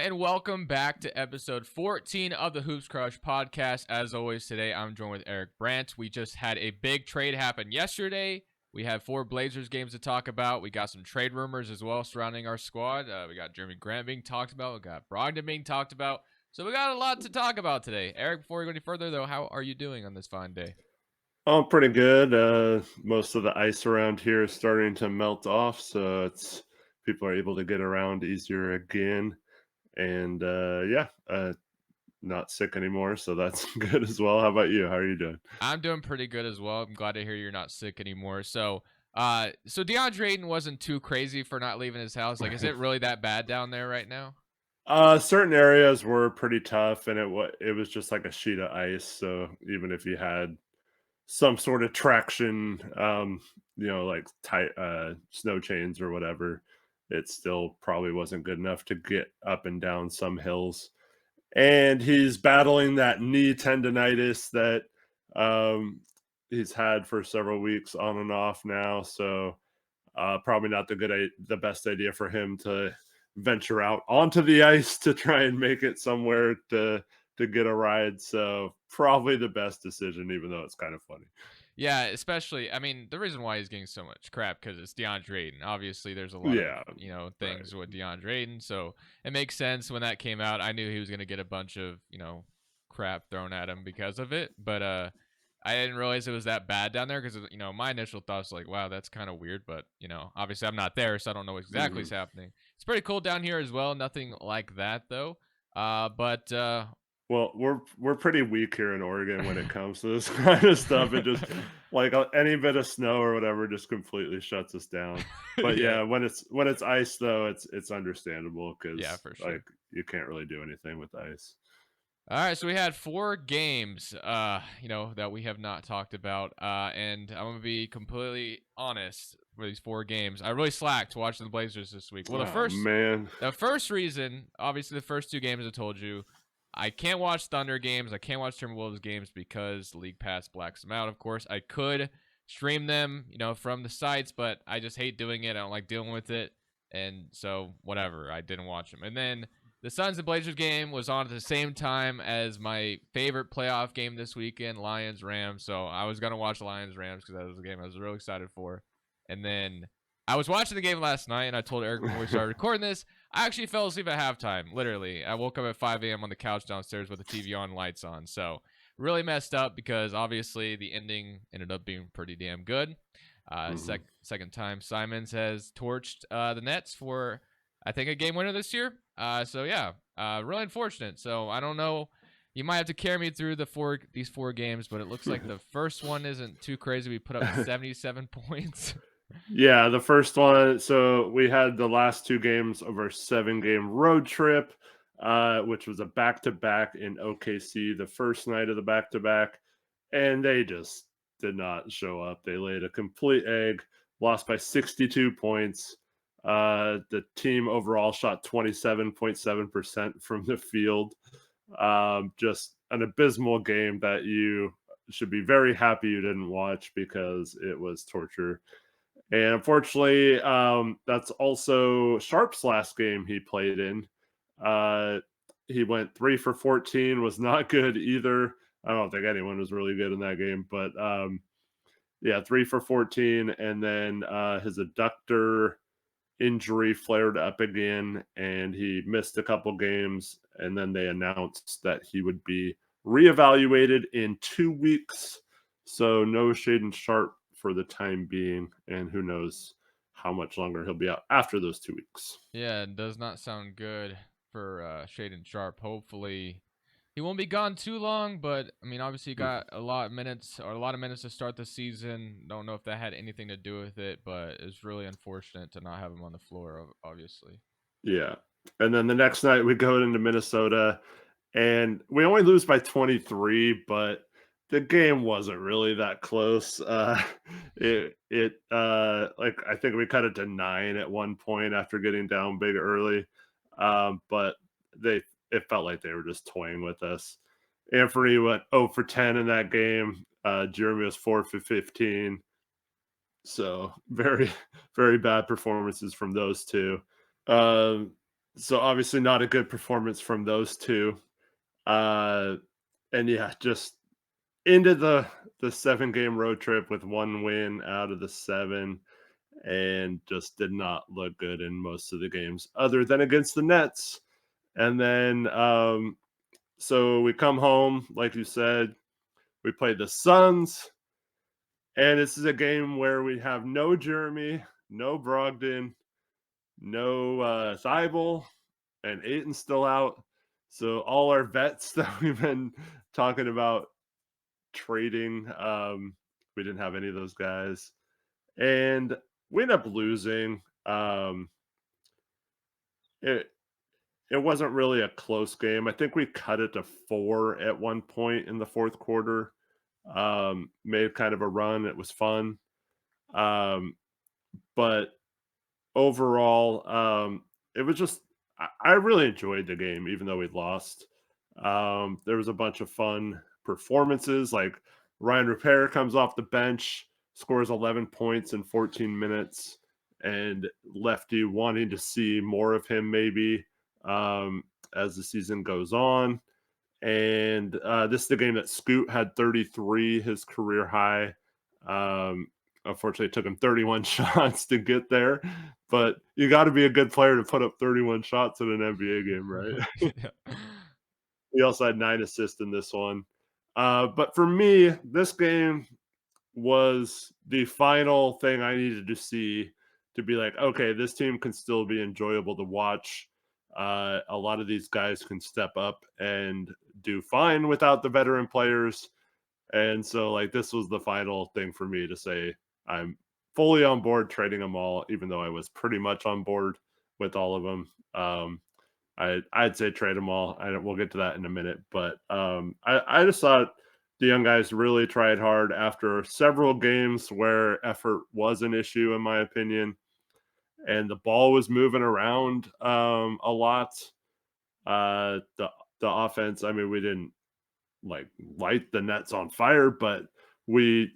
and welcome back to episode 14 of the Hoops Crush podcast. As always, today I'm joined with Eric Brandt. We just had a big trade happen yesterday. We have 4 Blazers games to talk about. We got some trade rumors as well surrounding our squad. We got Jeremy Grant being talked about. We got Brogdon being talked about. So we got a lot to talk about today. Eric, before we go any further, though, how are you doing on this fine day? Oh, pretty good. Most of the ice around here is starting to melt off, so people are able to get around easier again. And not sick anymore, so that's good as well. How about you? How are you doing? I'm doing pretty good as well. I'm glad to hear you're not sick anymore. So DeAndre Ayton wasn't too crazy for not leaving his house. Like, is it really that bad down there right now? Certain areas were pretty tough, and it was just like a sheet of ice. So even if you had some sort of traction, like tight snow chains or whatever, it still probably wasn't good enough to get up and down some hills. And he's battling that knee tendonitis that um, he's had for several weeks on and off now. So probably not the best idea for him to venture out onto the ice to try and make it somewhere to get a ride. So probably the best decision, even though it's kind of funny. Yeah, especially, I mean, the reason why he's getting so much crap because it's DeAndre Ayton. Obviously, there's a lot of, Yeah, right. things with DeAndre Ayton. So it makes sense when that came out. I knew he was going to get a bunch of, crap thrown at him because of it. But I didn't realize it was that bad down there because, my initial thoughts like, wow, that's kind of weird. But, obviously I'm not there, so I don't know what exactly is Mhm. happening. It's pretty cold down here as well. Nothing like that, though. But Well, we're pretty weak here in Oregon when it comes to this kind of stuff. It just like any bit of snow or whatever just completely shuts us down. But yeah, yeah, when it's ice though, it's understandable yeah, because for sure. like you can't really do anything with ice. All right, so we had 4 games, that we have not talked about, and I'm gonna be completely honest for these 4 games. I really slacked watching the Blazers this week. Well, the Oh first, man. the first reason, obviously, the first 2 games I told you, I can't watch Thunder games, I can't watch Timberwolves games because League Pass blacks them out. Of course, I could stream them, from the sites, but I just hate doing it. I don't like dealing with it, and so whatever. I didn't watch them, and then the Suns and Blazers game was on at the same time as my favorite playoff game this weekend, Lions Rams. So I was gonna watch Lions Rams because that was the game I was really excited for. And then I was watching the game last night, and I told Eric before we started recording this, I actually fell asleep at halftime. Literally, I woke up at 5 a.m. on the couch downstairs with the TV on, lights on. So really messed up because obviously the ending ended up being pretty damn good. Mhm. Second time Simons has torched the Nets for I think a game winner this year. So yeah, really unfortunate. So I don't know. You might have to carry me through these 4 games, but it looks like the first one isn't too crazy. We put up 77 points. Yeah, the first one. So we had the last 2 games of our 7-game road trip, which was a back-to-back in OKC. The first night of the back-to-back, and they just did not show up. They laid a complete egg, lost by 62 points. The team overall shot 27.7% from the field. Just an abysmal game that you should be very happy you didn't watch because it was torture. And unfortunately, that's also Sharp's last game he played in. Uh, he went 3 for 14, was not good either. I don't think anyone was really good in that game, but yeah, 3 for 14. And then his adductor injury flared up again, and he missed a couple games. And then they announced that he would be reevaluated in 2 weeks. So no Shaden Sharp for the time being, and who knows how much longer he'll be out after those 2 weeks. Yeah, it does not sound good for Shaden Sharp. Hopefully, he won't be gone too long. But I mean, obviously, he got a lot of minutes to start the season. Don't know if that had anything to do with it, but it's really unfortunate to not have him on the floor. Obviously. Yeah. And then the next night we go into Minnesota and we only lose by 23, but the game wasn't really that close. Like I think we cut it to 9 at one point after getting down big early. But they it felt like they were just toying with us. Anthony went 0 for 10 in that game. Jeremy was 4 for 15. So very, very bad performances from those two. Um, So obviously not a good performance from those two. Uh, and yeah, just ended the 7-game road trip with 1 win out of the 7, and just did not look good in most of the games other than against the Nets. And then so we come home, like you said, we played the Suns, and this is a game where we have no Jeremy, no Brogdon, no Thibault, and Aiton's still out. So all our vets that we've been talking about trading, we didn't have any of those guys, and we ended up losing. It it wasn't really a close game. I think we cut it to 4 at one point in the fourth quarter. Made kind of a run. It was fun. Um, but overall, it was just I really enjoyed the game, even though we lost. There was a bunch of fun performances, like Ryan Repair comes off the bench, scores 11 points in 14 minutes, and left you wanting to see more of him maybe um, as the season goes on. And this is the game that Scoot had 33, his career high. Um, Unfortunately, it took him 31 shots to get there, but you got to be a good player to put up 31 shots in an NBA game, right? Yeah. He also had 9 assists in this one. But for me, this game was the final thing I needed to see to be like, okay, this team can still be enjoyable to watch. A lot of these guys can step up and do fine without the veteran players. And so, like, this was the final thing for me to say I'm fully on board trading them all, even though I was pretty much on board with all of them. I'd say trade them all. We'll get to that in a minute, but I just thought the young guys really tried hard after several games where effort was an issue, in my opinion, and the ball was moving around a lot. The offense, I mean, we didn't like light the nets on fire, but we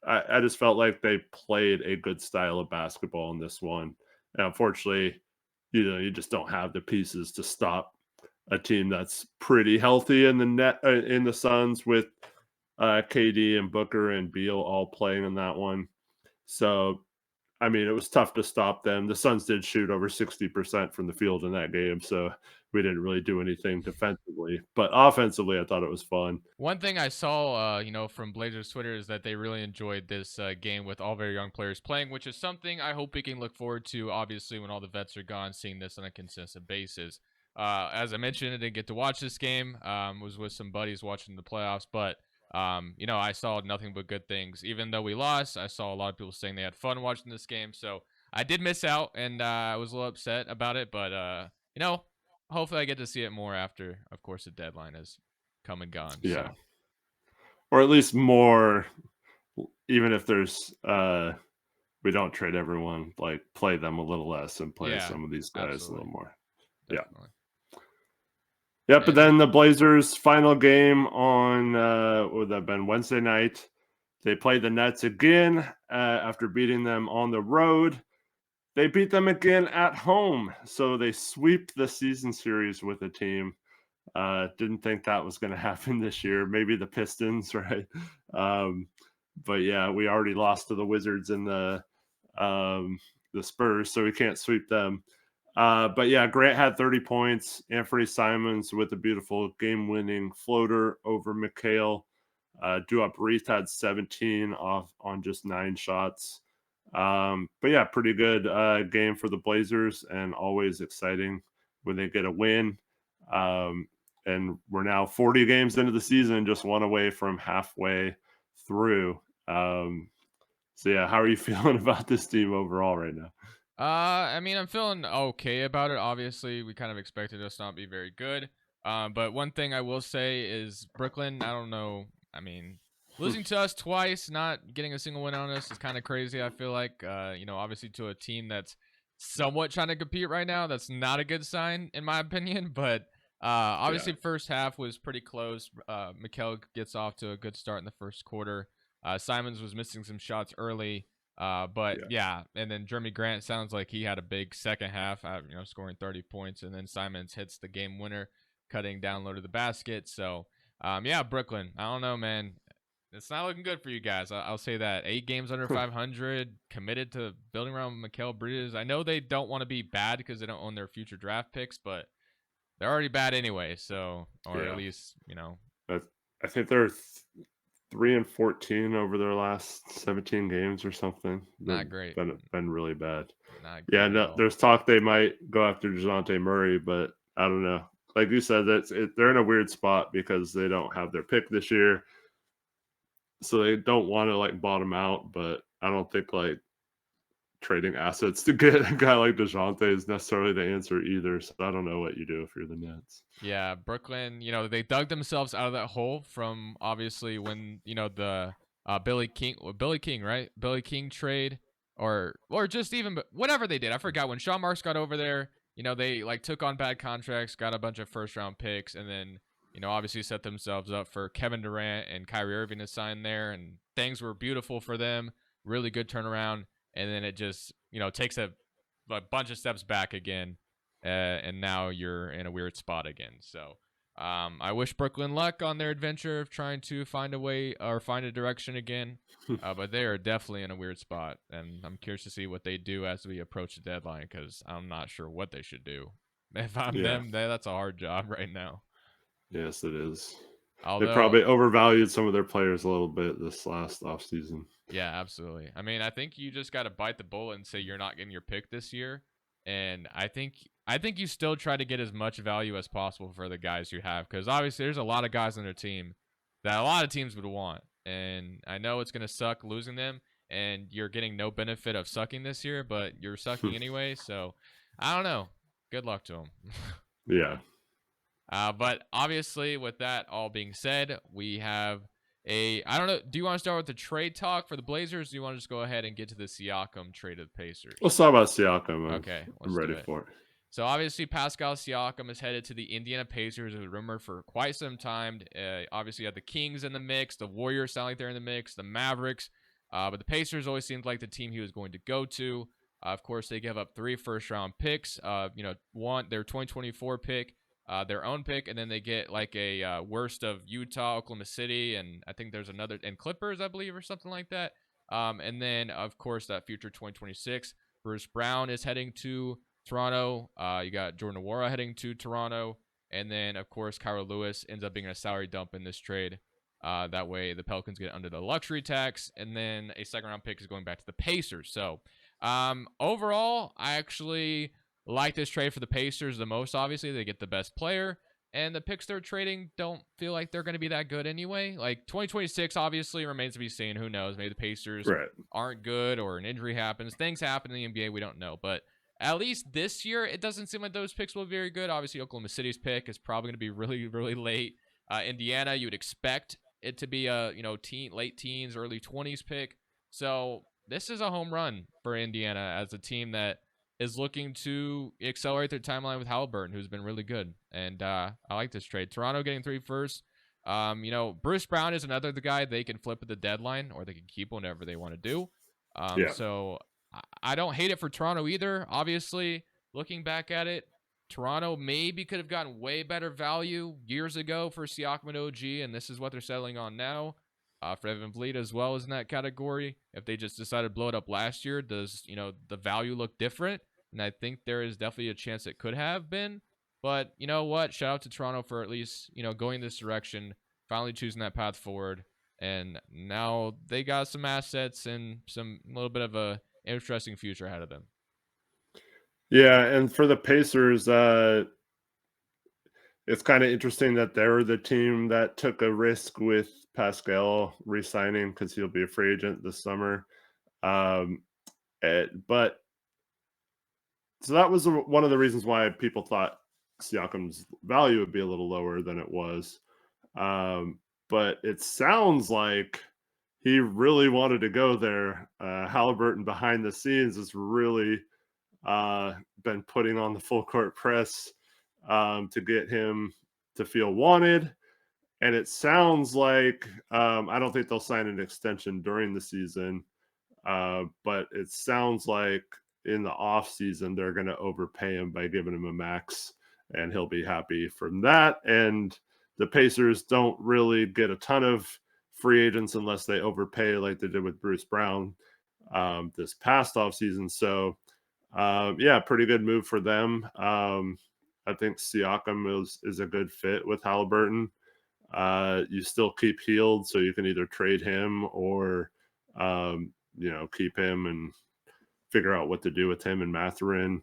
I just felt like they played a good style of basketball in this one. And unfortunately, you just don't have the pieces to stop a team that's pretty healthy in the net in the Suns with KD and Booker and Beal all playing in that one. So I mean, it was tough to stop them. The Suns did shoot over 60% from the field in that game, so we didn't really do anything defensively. But offensively, I thought it was fun. One thing I saw, from Blazers Twitter is that they really enjoyed this game with all very young players playing, which is something I hope we can look forward to. Obviously, when all the vets are gone, seeing this on a consistent basis. As I mentioned, I didn't get to watch this game. Was with some buddies watching the playoffs, but I saw nothing but good things. Even though we lost, I saw a lot of people saying they had fun watching this game. So I did miss out, and I was a little upset about it. But hopefully I get to see it more after, of course, the deadline is come and gone. Yeah. So Or at least more, even if there's we don't trade everyone, like play them a little less and play yeah, some of these guys a absolutely, little more. Yeah. definitely. Yep. But And then the Blazers' final game on would have been Wednesday night. They played the Nets again after beating them on the road. They beat them again at home, so they sweep the season series with a team. Didn't think that was going to happen this year. Maybe the Pistons, right? Um, but yeah, we already lost to the Wizards and the Spurs, so we can't sweep them. But yeah, Grant had 30 points. Anthony Simons with a beautiful game-winning floater over McHale. Duop Reith had 17 off on just 9 shots. But yeah, pretty good game for the Blazers, and always exciting when they get a win. And we're now 40 games into the season, just one away from halfway through. So yeah, how are you feeling about this team overall right now? I mean, I'm feeling okay about it. Obviously, we kind of expected us not be very good. But one thing I will say is Brooklyn. I don't know. I mean, losing to us twice, not getting a single win on us is kind of crazy. I feel like, obviously to a team that's somewhat trying to compete right now. That's not a good sign, in my opinion. But Yeah, obviously, first half was pretty close. Mikel gets off to a good start in the first quarter. Simons was missing some shots early. But Yeah. yeah, and then Jeremy Grant sounds like he had a big second half, scoring 30 points, and then Simons hits the game winner, cutting down low to the basket. So, yeah, Brooklyn. I don't know, man. It's not looking good for you guys. I'll say that. 8 games under 500, committed to building around Mikal Bridges. I know they don't want to be bad because they don't own their future draft picks, but they're already bad anyway. So, or at Yeah. least, I think they're 3-14 over their last 17 games or something. They've not great. been really bad. Not Yeah, great at no, all. there's talk they might go after DeJounte Murray, but I don't know. Like you said, they're in a weird spot because they don't have their pick this year, so they don't want to like bottom out. But I don't think like trading assets to get a guy like DeJounte is necessarily the answer either. So I don't know what you do if you're the Nets. Yeah, Brooklyn, they dug themselves out of that hole from obviously when, the Billy King, right? Billy King trade or just even whatever they did. I forgot when Sean Marks got over there, they like took on bad contracts, got a bunch of first round picks, and then, obviously set themselves up for Kevin Durant and Kyrie Irving to sign there, and things were beautiful for them. Really good turnaround. And then it just, takes a bunch of steps back again, and now you're in a weird spot again. So I wish Brooklyn luck on their adventure of trying to find a way or find a direction again. But they are definitely in a weird spot, and I'm curious to see what they do as we approach the deadline because I'm not sure what they should do. If I'm Yeah. them, that's a hard job right now. Yes, it is. They Although, probably overvalued some of their players a little bit this last offseason. yeah, absolutely. I mean, I think you just got to bite the bullet and say you're not getting your pick this year. And I think you still try to get as much value as possible for the guys you have because obviously there's a lot of guys on their team that a lot of teams would want. And I know it's going to suck losing them and you're getting no benefit of sucking this year, but you're sucking anyway. So I don't know. Good luck to them. Yeah. But obviously, with that all being said, we have I don't know. Do you want to start with the trade talk for the Blazers? Or do you want to just go ahead and get to the Siakam trade of the Pacers? Let's talk about Siakam. Okay, I'm let's do ready it. for it. So obviously, Pascal Siakam is headed to the Indiana Pacers. It was rumored for quite some time. Obviously, you had the Kings in the mix, the Warriors sound like they're in the mix, the Mavericks, but the Pacers always seemed like the team he was going to go to. Of course, they give up 3 first-round picks. One their 2024 pick, their own pick, and then they get like a worst of Utah, Oklahoma City, and I think there's another and Clippers, I believe, or something like that. And then of course that future 2026. Bruce Brown is heading to Toronto. You got Jordan Nwora heading to Toronto. And then, of course, Kyra Lewis ends up being a salary dump in this trade. That way, the Pelicans get under the luxury tax. And then a second-round pick is going back to the Pacers. So, overall, I actually like this trade for the Pacers the most, obviously. They get the best player. And the picks they're trading don't feel like they're going to be that good anyway. Like, 2026 obviously remains to be seen. Who knows? Maybe the Pacers aren't good or an injury happens. Things happen in the NBA. We don't know. But at least this year, it doesn't seem like those picks will be very good. Obviously, Oklahoma City's pick is probably going to be really, really late. Indiana, you would expect it to be a late teens, early 20s pick. So this is a home run for Indiana as a team that is looking to accelerate their timeline with Halliburton, who's been really good. And I like this trade. Toronto getting 3 first. Bruce Brown is another guy they can flip at the deadline, or they can keep whenever they want to do. So I don't hate it for Toronto either. Obviously, looking back at it, Toronto maybe could have gotten way better value years ago for Siakam and OG, and this is what they're settling on now. For Evan Vliet as well as in that category. If they just decided to blow it up last year, does the value look different? And I think there is definitely a chance it could have been. But you know what? Shout out to Toronto for at least going this direction, finally choosing that path forward, and now they got some assets and some little bit of a interesting future ahead of them. Yeah, and for the Pacers, it's kind of interesting that they're the team that took a risk with Pascal re-signing because he'll be a free agent this summer. But so that was one of the reasons why people thought Siakam's value would be a little lower than it was. But it sounds like he really wanted to go there. Halliburton behind the scenes has really been putting on the full court press to get him to feel wanted. And it sounds like I don't think they'll sign an extension during the season. But it sounds like in the offseason they're going to overpay him by giving him a max, and he'll be happy from that. And the Pacers don't really get a ton of free agents unless they overpay like they did with Bruce Brown this past offseason. So, yeah, pretty good move for them. I think Siakam is a good fit with Halliburton. You still keep Healed, so you can either trade him or keep him and figure out what to do with him and Mathurin.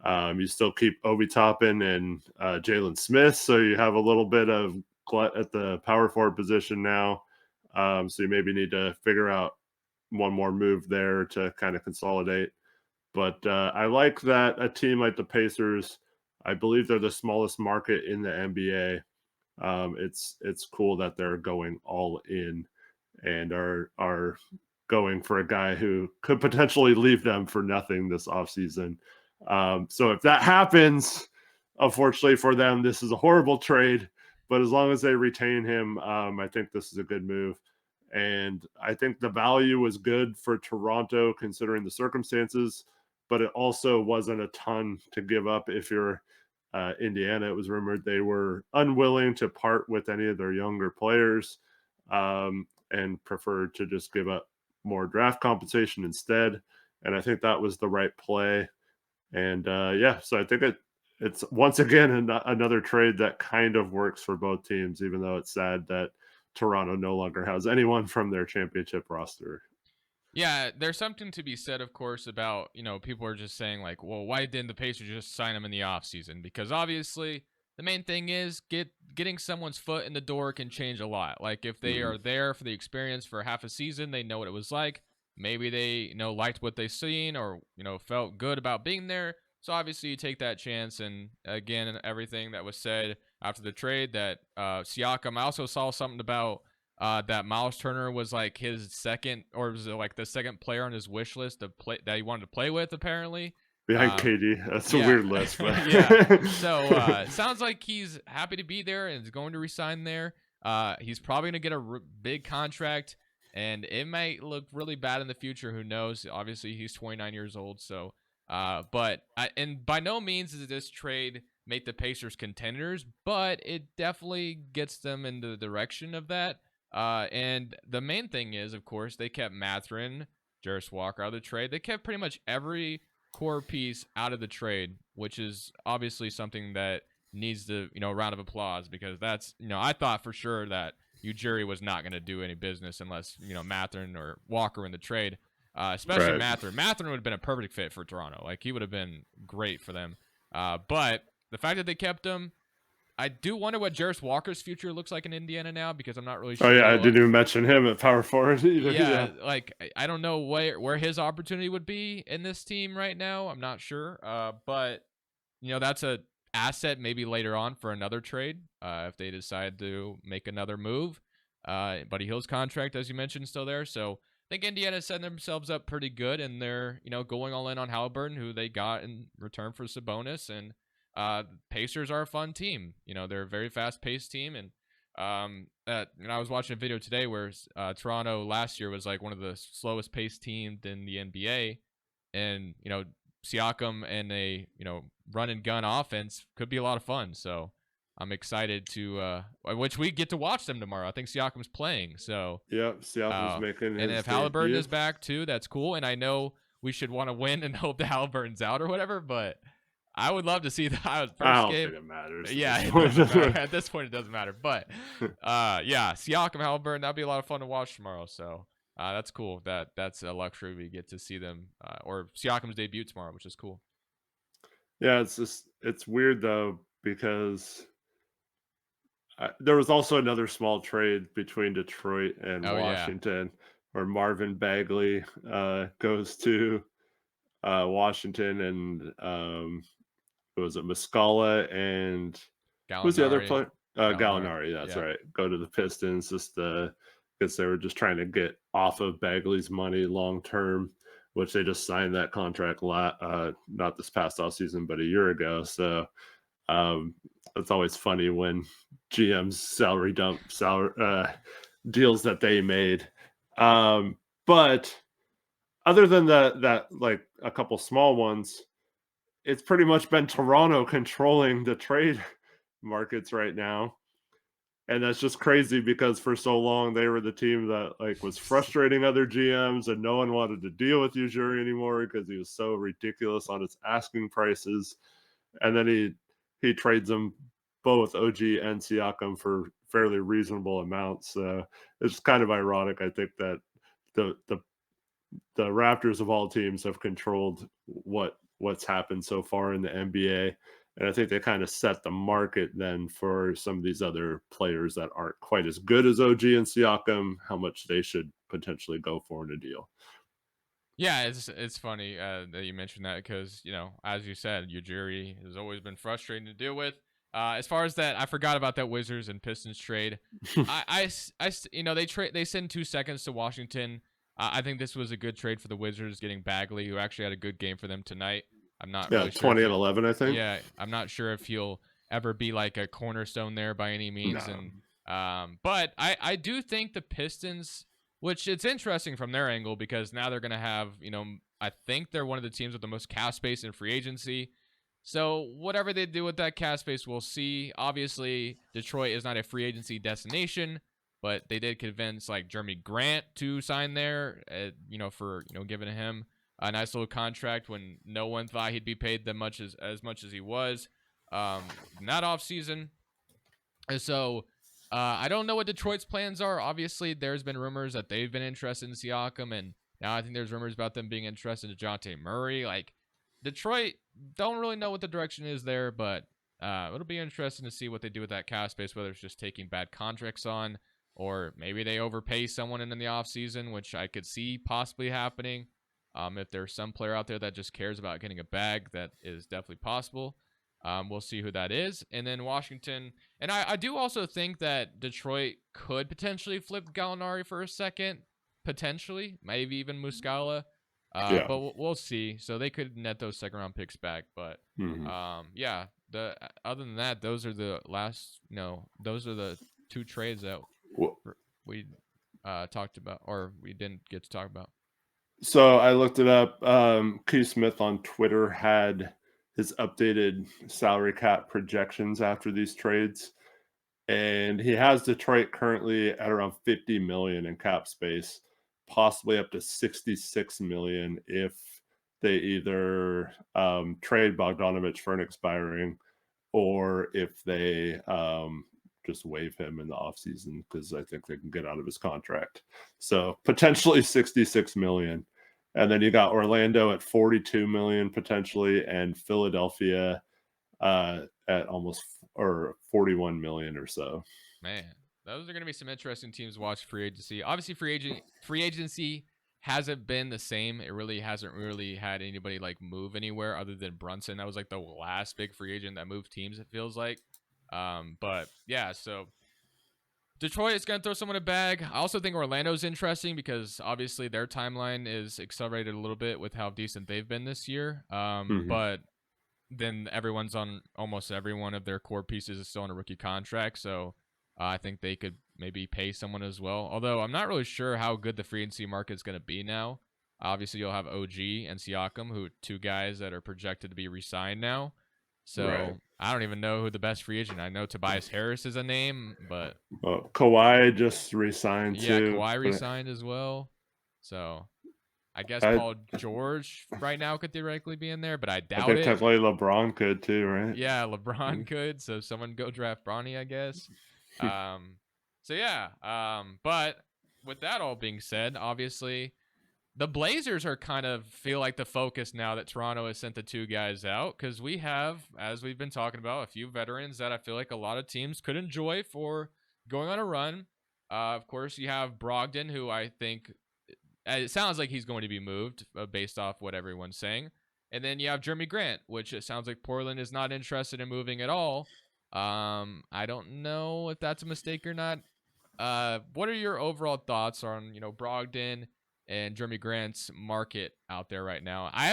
You still keep Obi Toppin and Jalen Smith, so you have a little bit of glut at the power forward position now. So you maybe need to figure out one more move there to kind of consolidate. But I like that a team like the Pacers, I believe they're the smallest market in the NBA. It's cool that they're going all in and are going for a guy who could potentially leave them for nothing this offseason. So if that happens, unfortunately for them, this is a horrible trade. But as long as they retain him, I think this is a good move. And I think the value was good for Toronto considering the circumstances, but it also wasn't a ton to give up if you're Indiana. It was rumored they were unwilling to part with any of their younger players and preferred to just give up more draft compensation instead. And I think that was the right play. And so I think it's once again another trade that kind of works for both teams, even though it's sad that Toronto no longer has anyone from their championship roster. Yeah, there's something to be said, of course, about, people are just saying, like, well, why didn't the Pacers just sign him in the offseason? Because obviously, the main thing is getting someone's foot in the door can change a lot. Like, if they are there for the experience for half a season, they know what it was like. Maybe they, liked what they seen or, felt good about being there. So obviously, you take that chance. And again, everything that was said after the trade, that Siakam, I also saw something about that Miles Turner was like his second, or was it like the second player on his wish list to play that he wanted to play with, apparently. Behind KD. That's a weird list. But Yeah. So it sounds like he's happy to be there and is going to resign there. He's probably going to get a big contract, and it might look really bad in the future. Who knows? Obviously, he's 29 years old. So, and by no means does this trade make the Pacers contenders, but it definitely gets them in the direction of that. And the main thing is, of course, they kept Mathurin, Jarris Walker out of the trade. They kept pretty much every core piece out of the trade, which is obviously something that needs the a round of applause, because that's I thought for sure that Ujiri was not going to do any business unless Mathurin or Walker in the trade, especially Right. Mathurin. Mathurin would have been a perfect fit for Toronto. Like, he would have been great for them. But the fact that they kept him, I do wonder what Jarris Walker's future looks like in Indiana now, because I'm not really sure. Oh yeah, I didn't even mention him at power forward either. Yeah, like, I don't know where his opportunity would be in this team right now. I'm not sure. But that's a asset maybe later on for another trade if they decide to make another move. Buddy Hield's contract, as you mentioned, is still there. So I think Indiana's setting themselves up pretty good, and they're going all in on Halliburton, who they got in return for Sabonis. And Pacers are a fun team. They're a very fast-paced team, and I was watching a video today where Toronto last year was like one of the slowest paced teams in the NBA, and Siakam and a run and gun offense could be a lot of fun. So I'm excited to which we get to watch them tomorrow. I think Siakam's playing. So Siakam's making his and if Halliburton debut. is back too, that's cool. And I know we should want to win and hope that Halliburton's out or whatever, but I would love to see the first I don't game. think it matters. Yeah, at this point it doesn't matter. But yeah, Siakam, Halliburton, that'd be a lot of fun to watch tomorrow. So that's cool. That's a luxury we get to see them, or Siakam's debut tomorrow, which is cool. Yeah, it's weird though, because there was also another small trade between Detroit and Washington, where Marvin Bagley goes to Washington, and was it Muscala and Gallinari. who's the other player? Gallinari. That's right. Go to the Pistons just because they were just trying to get off of Bagley's money long term, which they just signed that contract not this past offseason, but a year ago. So it's always funny when GM's salary dump deals that they made. But other than that like a couple small ones, it's pretty much been Toronto controlling the trade markets right now. And that's just crazy because for so long they were the team that like was frustrating other GMs and no one wanted to deal with Ujiri anymore because he was so ridiculous on his asking prices. And then he trades them both OG and Siakam for fairly reasonable amounts. It's kind of ironic, I think, that the Raptors of all teams have controlled what's happened so far in the NBA. And I think they kind of set the market then for some of these other players that aren't quite as good as OG and Siakam, how much they should potentially go for in a deal. Yeah, it's funny that you mentioned that because as you said, Ujiri has always been frustrating to deal with. As far as that, I forgot about that Wizards and Pistons trade. They send 2 seconds to Washington. I think this was a good trade for the Wizards, getting Bagley, who actually had a good game for them tonight. I'm not Yeah, really sure 20 if and 11, I think. yeah, I'm not sure if he'll ever be like a cornerstone there by any means. No. And but I do think the Pistons, which it's interesting from their angle because now they're gonna have I think they're one of the teams with the most cap space in free agency. So whatever they do with that cap space, we'll see. Obviously, Detroit is not a free agency destination, but they did convince like Jeremy Grant to sign there. For giving him a nice little contract when no one thought he'd be paid as much as he was. Not off season. And so I don't know what Detroit's plans are. Obviously, there's been rumors that they've been interested in Siakam, and now I think there's rumors about them being interested in DeJounte Murray. Like Detroit, don't really know what the direction is there, but it'll be interesting to see what they do with that cap space, whether it's just taking bad contracts on, or maybe they overpay someone in the offseason, which I could see possibly happening. If there's some player out there that just cares about getting a bag, that is definitely possible. We'll see who that is. And then Washington. And I do also think that Detroit could potentially flip Gallinari for a second. Potentially. Maybe even Muscala. Yeah. But we'll see. So they could net those second round picks back. But yeah. Other than that, those are the last. Those are the 2 trades that we talked about, or we didn't get to talk about. So I looked it up. Keith Smith on Twitter had his updated salary cap projections after these trades, and he has Detroit currently at around 50 million in cap space, possibly up to 66 million if they either trade Bogdanovich for an expiring, or if they just waive him in the offseason because I think they can get out of his contract. So potentially 66 million. And then you got Orlando at 42 million potentially, and Philadelphia at almost or 41 million or so. Man, those are going to be some interesting teams to watch free agency. Obviously, free agency hasn't been the same. It really hasn't had anybody like move anywhere other than Brunson. That was like the last big free agent that moved teams, it feels like. But yeah, so Detroit is going to throw someone a bag. I also think Orlando's interesting because obviously their timeline is accelerated a little bit with how decent they've been this year. But then everyone's on almost every one of their core pieces is still on a rookie contract. So I think they could maybe pay someone as well. Although I'm not really sure how good the free agency market is going to be now. Obviously, you'll have OG and Siakam, who 2 guys that are projected to be re-signed now. So Right. I don't even know who the best free agent. I know Tobias Harris is a name, but Kawhi just re-signed too. Kawhi re-signed as well. So I guess Paul George right now could theoretically be in there, but I doubt it. Technically LeBron could too, right? Yeah, LeBron could. So someone go draft Bronny, I guess. So yeah. But with that all being said, obviously the Blazers are kind of feel like the focus now that Toronto has sent the 2 guys out, because we have, as we've been talking about, a few veterans that I feel like a lot of teams could enjoy for going on a run. Of course, you have Brogdon, who I think it sounds like he's going to be moved based off what everyone's saying. And then you have Jeremy Grant, which it sounds like Portland is not interested in moving at all. I don't know if that's a mistake or not. What are your overall thoughts on Brogdon and Jeremy Grant's market out there right now? I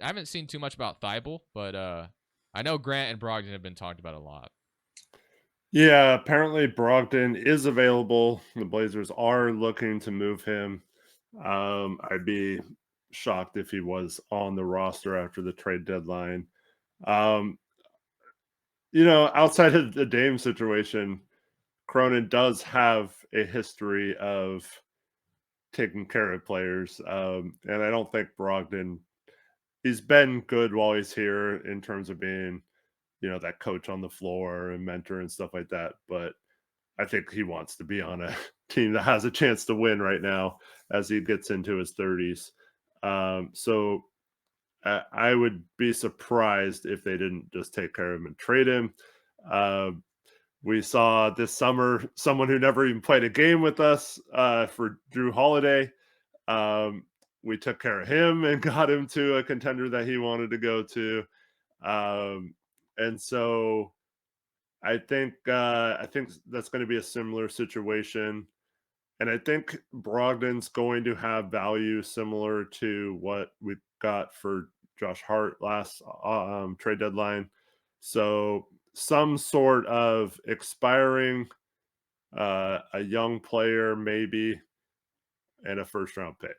haven't seen too much about Thibault, but I know Grant and Brogdon have been talked about a lot. Yeah, apparently Brogdon is available. The Blazers are looking to move him. I'd be shocked if he was on the roster after the trade deadline. Um, outside of the Dame situation, Cronin does have a history of taking care of players. And I don't think Brogdon, he's been good while he's here in terms of being, that coach on the floor and mentor and stuff like that. But I think he wants to be on a team that has a chance to win right now as he gets into his 30s. So I would be surprised if they didn't just take care of him and trade him. Uh, we saw this summer someone who never even played a game with us for Drew Holiday. Um, we took care of him and got him to a contender that he wanted to go to. And so I think that's going to be a similar situation. And I think Brogdon's going to have value similar to what we got for Josh Hart last trade deadline. So some sort of expiring, a young player maybe, and a first round pick.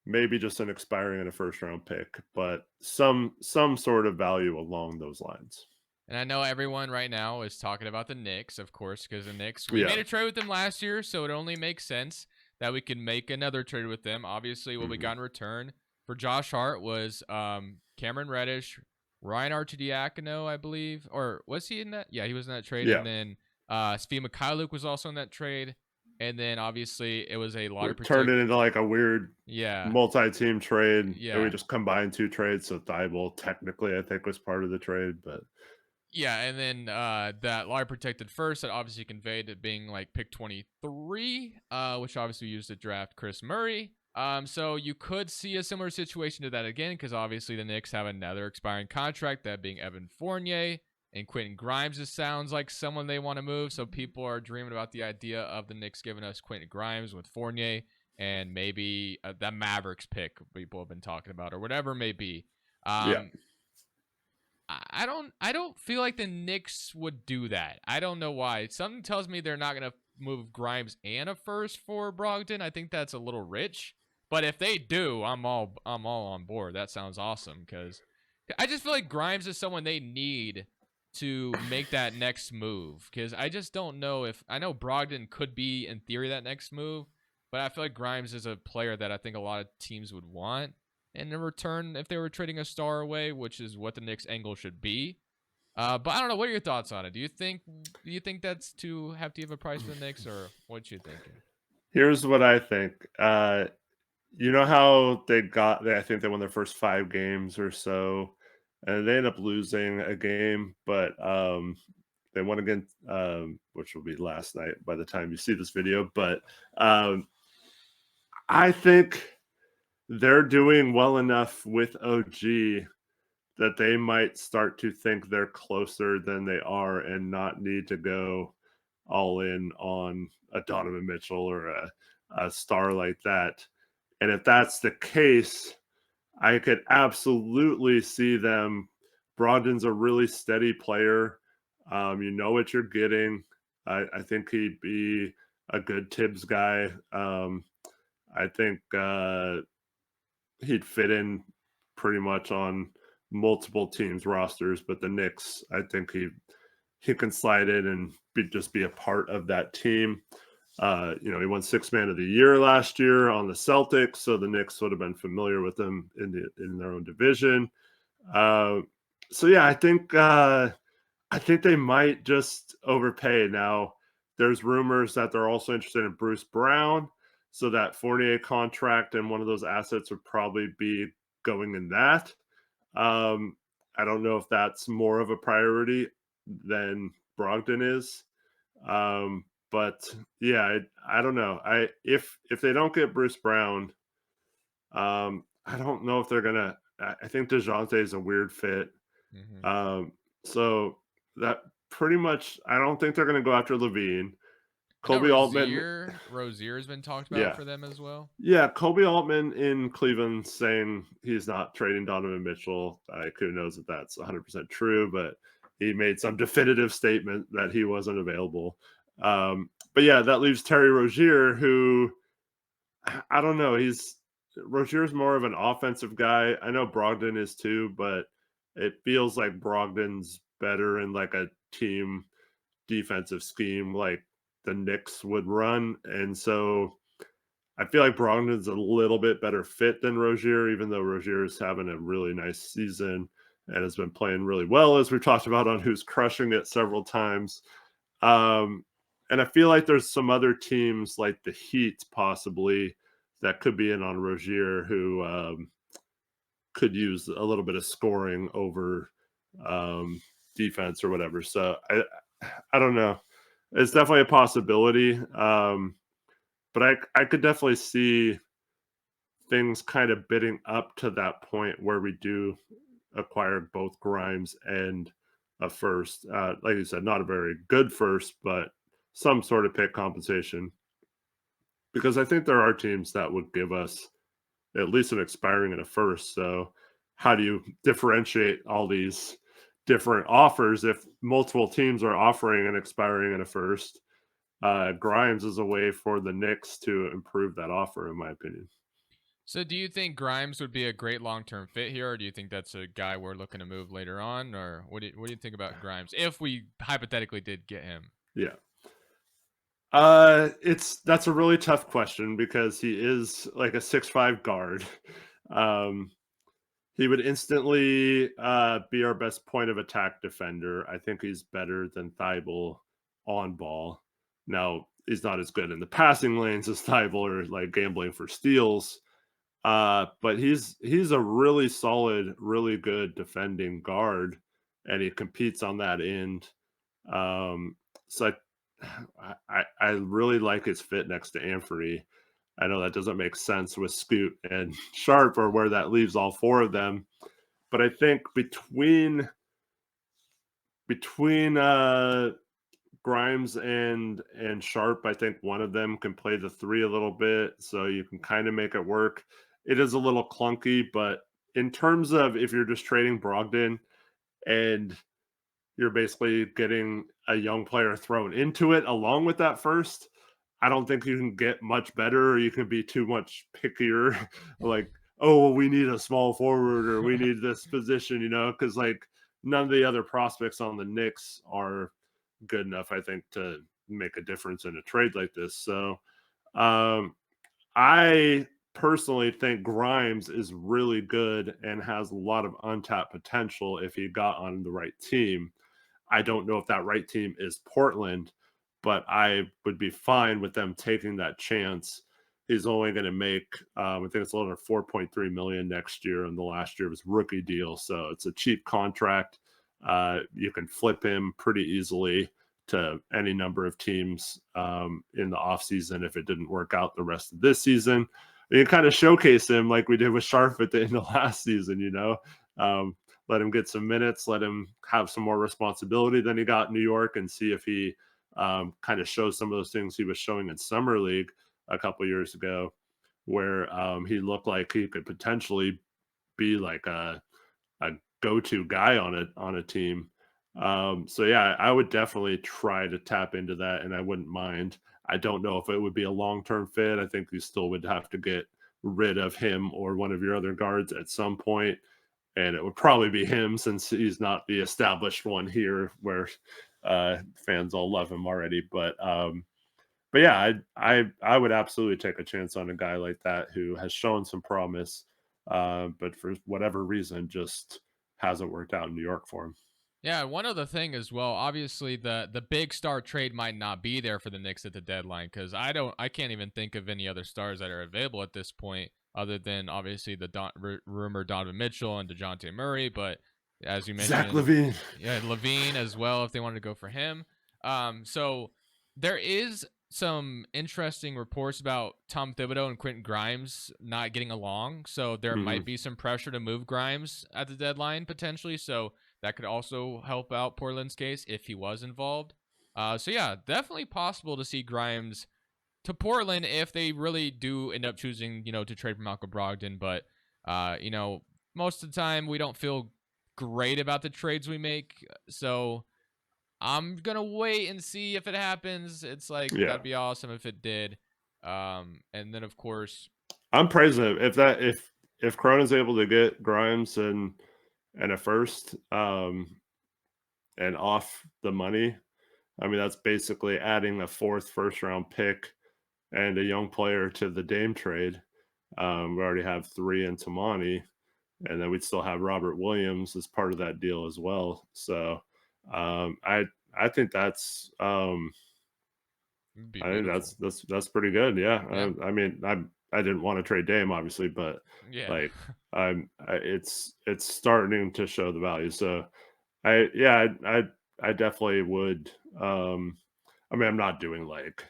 Maybe just an expiring and a first round pick, but some sort of value along those lines. And I know everyone right now is talking about the Knicks, of course, because the Knicks, we Yeah. made a trade with them last year, so it only makes sense that we can make another trade with them. Obviously, what we got in return for Josh Hart was Cameron Reddish, Ryan Arcidiacono, I believe. Or was he in that? Yeah, he was in that trade. Yeah. And then Svi Mikhailuk was also in that trade. And then, obviously, it was a lottery Turned it into like a weird multi-team trade. Yeah. And we just combined two trades. So Thibault technically, I think, was part of the trade, but yeah, and then that lottery protected first that obviously conveyed it being like pick 23, which obviously used to draft Chris Murray. So you could see a similar situation to that again, because obviously the Knicks have another expiring contract, that being Evan Fournier, and Quentin Grimes just sounds like someone they want to move. So people are dreaming about the idea of the Knicks giving us Quentin Grimes with Fournier, and maybe that Mavericks pick people have been talking about, or whatever it may be. yeah. I don't feel like the Knicks would do that. I don't know why. Something tells me they're not gonna move Grimes and a first for Brogdon. I think that's a little rich. But if they do, I'm all on board. That sounds awesome, because I just feel like Grimes is someone they need to make that next move. Because I just don't know if, I know Brogdon could be in theory that next move, but I feel like Grimes is a player that I think a lot of teams would want. And in return, if they were trading a star away, which is what the Knicks' angle should be. But I don't know. What are your thoughts on it? Do you think that's too hefty of a price for the Knicks, or what you thinking? Here's what I think. You know how I think they won their first 5 games or so, and they ended up losing a game, but they won again, which will be last night by the time you see this video. But I think they're doing well enough with OG that they might start to think they're closer than they are and not need to go all in on a Donovan Mitchell or a star like that. And if that's the case, I could absolutely see them. Brogdon's a really steady player. You know what you're getting. I think he'd be a good Tibbs guy. I think he'd fit in pretty much on multiple teams' rosters, but the Knicks, I think he can slide in and just be a part of that team. He won Sixth Man of the Year last year on the Celtics, so the Knicks would have been familiar with him in their own division. So yeah, I think they might just overpay. Now, there's rumors that they're also interested in Bruce Brown, so that Fournier contract and one of those assets would probably be going in that. I don't know if that's more of a priority than Brogdon is. But yeah, I don't know. If they don't get Bruce Brown, I don't know if they're gonna. I think DeJounte is a weird fit. So that pretty much, I don't think they're gonna go after Levine. Kobe Altman, Rozier has been talked about for them as well. Yeah, Kobe Altman in Cleveland saying he's not trading Donovan Mitchell. Who knows if that's 100% true, but he made some definitive statement that he wasn't available. But yeah, that leaves Terry Rozier, who I don't know. Rozier's more of an offensive guy. I know Brogdon is too, but it feels like Brogdon's better in like a team defensive scheme like the Knicks would run. And so I feel like Brogdon's a little bit better fit than Rozier, even though Rozier is having a really nice season and has been playing really well, as we've talked about on Who's Crushing It several times. Um, and I feel like there's some other teams like the Heat possibly that could be in on Rozier who could use a little bit of scoring over um, defense or whatever. So I don't know. It's definitely a possibility. But I could definitely see things kind of bidding up to that point where we do acquire both Grimes and a first. Like you said, not a very good first, but some sort of pick compensation. Because I think there are teams that would give us at least an expiring and a first. So how do you differentiate all these different offers if multiple teams are offering an expiring and a first? Grimes is a way for the Knicks to improve that offer, in my opinion. So do you think Grimes would be a great long-term fit here, or do you think that's a guy we're looking to move later on, or what do you think about Grimes if we hypothetically did get him? Yeah. That's a really tough question because he is like a 6'5" guard. Um, he would instantly be our best point of attack defender. I think he's better than Thibault on ball. Now, he's not as good in the passing lanes as Thibault or like gambling for steals. But he's a really solid, really good defending guard, and he competes on that end. So I really like his fit next to Anthony. I know that doesn't make sense with Scoot and Sharp or where that leaves all four of them, but I think between Grimes and Sharp, I think one of them can play the three a little bit, so you can kind of make it work. It is a little clunky, but in terms of if you're just trading Brogdon and you're basically getting a young player thrown into it along with that first, I don't think you can get much better or you can be too much pickier. Like, oh, well, we need a small forward or we need this position, because like none of the other prospects on the Knicks are good enough, I think, to make a difference in a trade like this. So um, I personally think Grimes is really good and has a lot of untapped potential if he got on the right team. I don't know if that right team is Portland, but I would be fine with them taking that chance. He's only going to make, I think it's a little under 4.3 million next year, and the last year was rookie deal, so it's a cheap contract. You can flip him pretty easily to any number of teams in the offseason if it didn't work out the rest of this season. You kind of showcase him like we did with Sharp at the end of last season. Let him get some minutes, let him have some more responsibility than he got in New York, and see if he kind of shows some of those things he was showing in Summer League a couple years ago, where he looked like he could potentially be like a go-to guy on a team. So yeah, I would definitely try to tap into that, and I wouldn't mind. I don't know if it would be a long-term fit. I think you still would have to get rid of him or one of your other guards at some point, and it would probably be him since he's not the established one here, where fans all love him already. But yeah, I would absolutely take a chance on a guy like that who has shown some promise, but for whatever reason just hasn't worked out in New York for him. Yeah, one other thing as well. Obviously, the big star trade might not be there for the Knicks at the deadline because I can't even think of any other stars that are available at this point, other than obviously the rumored Donovan Mitchell and Dejounte Murray. But as you Zach mentioned, Levine. yeah, Levine as well if they wanted to go for him. So there is some interesting reports about Tom Thibodeau and Quentin Grimes not getting along. So there might Mhm. be some pressure to move Grimes at the deadline potentially. So that could also help out Portland's case if he was involved. So yeah, definitely possible to see Grimes to Portland if they really do end up choosing, to trade for Malcolm Brogdon. But uh, you know, most of the time we don't feel great about the trades we make. So I'm gonna wait and see if it happens. It's like Yeah. that'd be awesome if it did. And then of course I'm praising him. If Cronin's able to get Grimes and a first, and off the money, I mean, that's basically adding a fourth first round pick and a young player to the Dame trade. We already have 3 in Tamani, and then we'd still have Robert Williams as part of that deal as well. So I think that's It'd be I think beautiful. that's pretty good. Yeah. Yeah. I mean, I didn't want to trade Dame obviously, but Yeah. like it's starting to show the value. So I definitely would. I mean, I'm not doing like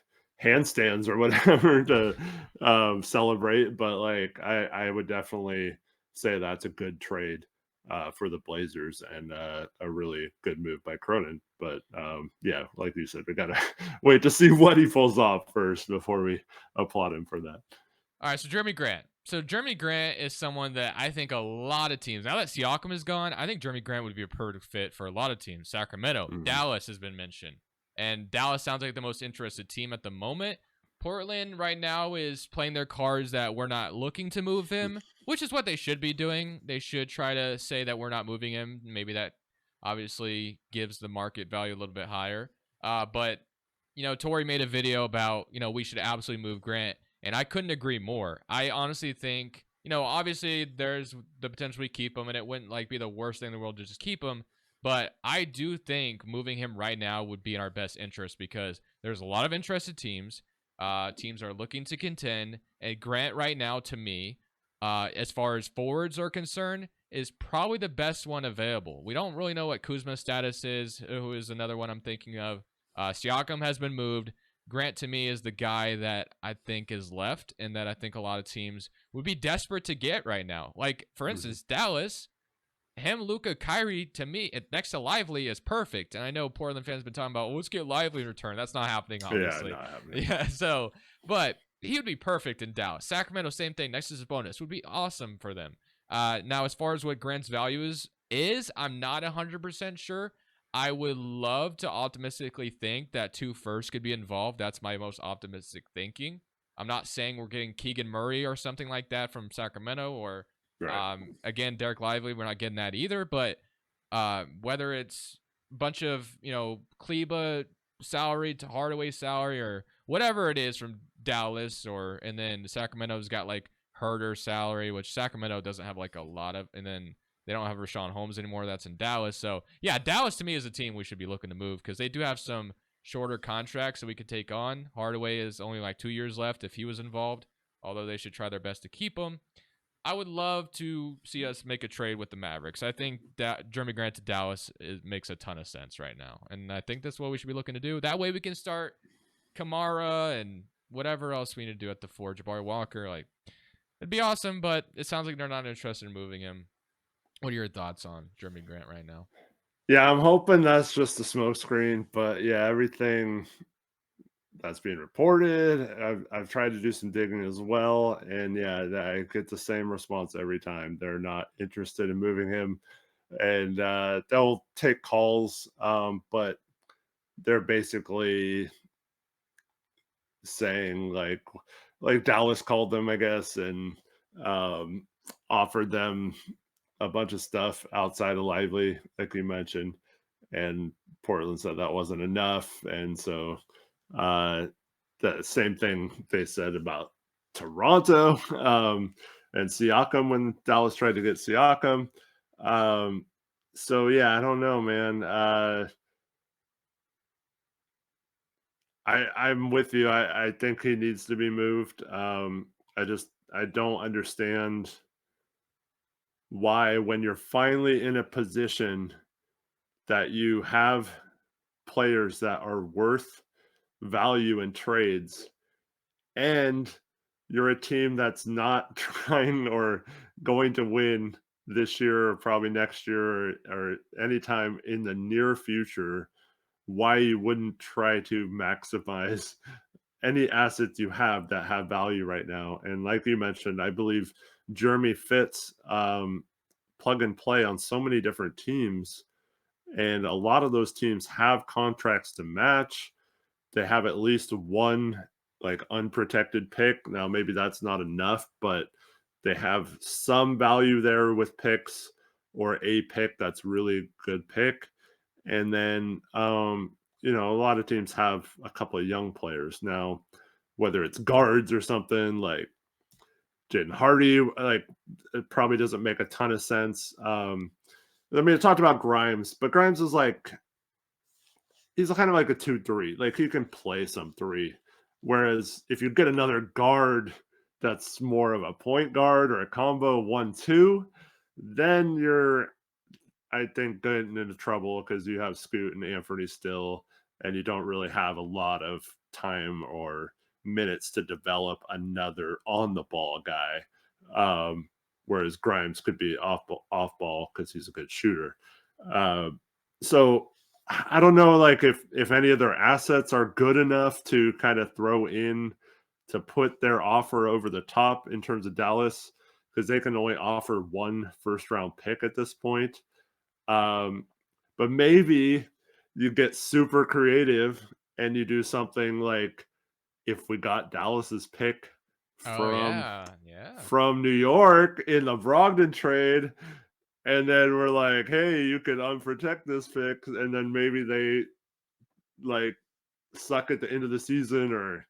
handstands or whatever to celebrate, but like I would definitely say that's a good trade for the Blazers and a really good move by Cronin. But yeah, like you said, we gotta wait to see what he pulls off first before we applaud him for that. All right, so Jeremy Grant. So Jeremy Grant is someone that I think a lot of teams, now that Siakam is gone, I think Jeremy Grant would be a perfect fit for a lot of teams. Sacramento, Mhm. Dallas has been mentioned. And Dallas sounds like the most interested team at the moment. Portland right now is playing their cards that we're not looking to move him, which is what they should be doing. They should try to say that we're not moving him. Maybe that obviously gives the market value a little bit higher. But, Tori made a video about, we should absolutely move Grant. And I couldn't agree more. I honestly think, obviously there's the potential we keep him, and it wouldn't like be the worst thing in the world to just keep him. But I do think moving him right now would be in our best interest because there's a lot of interested teams. Teams are looking to contend. And Grant right now, to me, as far as forwards are concerned, is probably the best one available. We don't really know what Kuzma's status is, who is another one I'm thinking of. Siakam has been moved. Grant to me is the guy that I think is left and that I think a lot of teams would be desperate to get right now. Like, for Mhm. instance, Dallas, him, Luca, Kyrie, to me, next to Lively is perfect. And I know Portland fans have been talking about, let's get Lively in return. That's not happening, Yeah, obviously. not happening. Yeah, so, but he would be perfect in Dallas. Sacramento, same thing. Next to Sabonis would be awesome for them. Now, as far as what Grant's value is I'm not 100% sure. I would love to optimistically think that 2 firsts could be involved. That's my most optimistic thinking. I'm not saying we're getting Keegan Murray or something like that from Sacramento or Right. again, Derek Lively, we're not getting that either. But whether it's a bunch of, Kleba salary to Hardaway salary or whatever it is from Dallas and then Sacramento's got like Herder salary, which Sacramento doesn't have like a lot of, and then they don't have Rashawn Holmes anymore. That's in Dallas. So yeah, Dallas to me is a team we should be looking to move because they do have some shorter contracts that we could take on. Hardaway is only like 2 years left if he was involved, although they should try their best to keep him. I would love to see us make a trade with the Mavericks. I think that Jeremy Grant to Dallas makes a ton of sense right now. And I think that's what we should be looking to do. That way we can start Kamara and whatever else we need to do at the 4, Jabari Walker. Like, it'd be awesome, but it sounds like they're not interested in moving him. What are your thoughts on Jeremy Grant right now? Yeah, I'm hoping that's just a smokescreen, but yeah, everything that's being reported. I've tried to do some digging as well, and yeah, I get the same response every time. They're not interested in moving him, and they'll take calls, but they're basically saying like Dallas called them, I guess, and um, offered them a bunch of stuff outside of Lively, like you mentioned, and Portland said that wasn't enough, and so uh, the same thing they said about Toronto and Siakam when Dallas tried to get Siakam. So yeah, I don't know, man. I'm with you. I think he needs to be moved. I don't understand why when you're finally in a position that you have players that are worth value in trades and you're a team that's not trying or going to win this year or probably next year or anytime in the near future, why you wouldn't try to maximize any assets you have that have value right now. And like you mentioned, I believe Jeremy fits plug and play on so many different teams. And a lot of those teams have contracts to match. They have at least one like unprotected pick. Now maybe that's not enough, but they have some value there with picks or a pick that's really good pick. And then a lot of teams have a couple of young players now, whether it's guards or something like Jaden Hardy, like it probably doesn't make a ton of sense. I mean, I talked about Grimes, but Grimes is like he's kind of like a 2-3. Like he can play some three. Whereas if you get another guard that's more of a point guard or a combo 1-2, then you're I think getting into trouble because you have Scoot and Anthony still, and you don't really have a lot of time or minutes to develop another on the ball guy. Whereas Grimes could be off ball because he's a good shooter. Uh, so I don't know, like if any of their assets are good enough to kind of throw in to put their offer over the top in terms of Dallas because they can only offer one first round pick at this point. Um, but maybe you get super creative and you do something like if we got Dallas's pick Oh from yeah, yeah. New York in the Brogdon trade, and then we're like, hey, you can unprotect this pick, and then maybe they like suck at the end of the season, or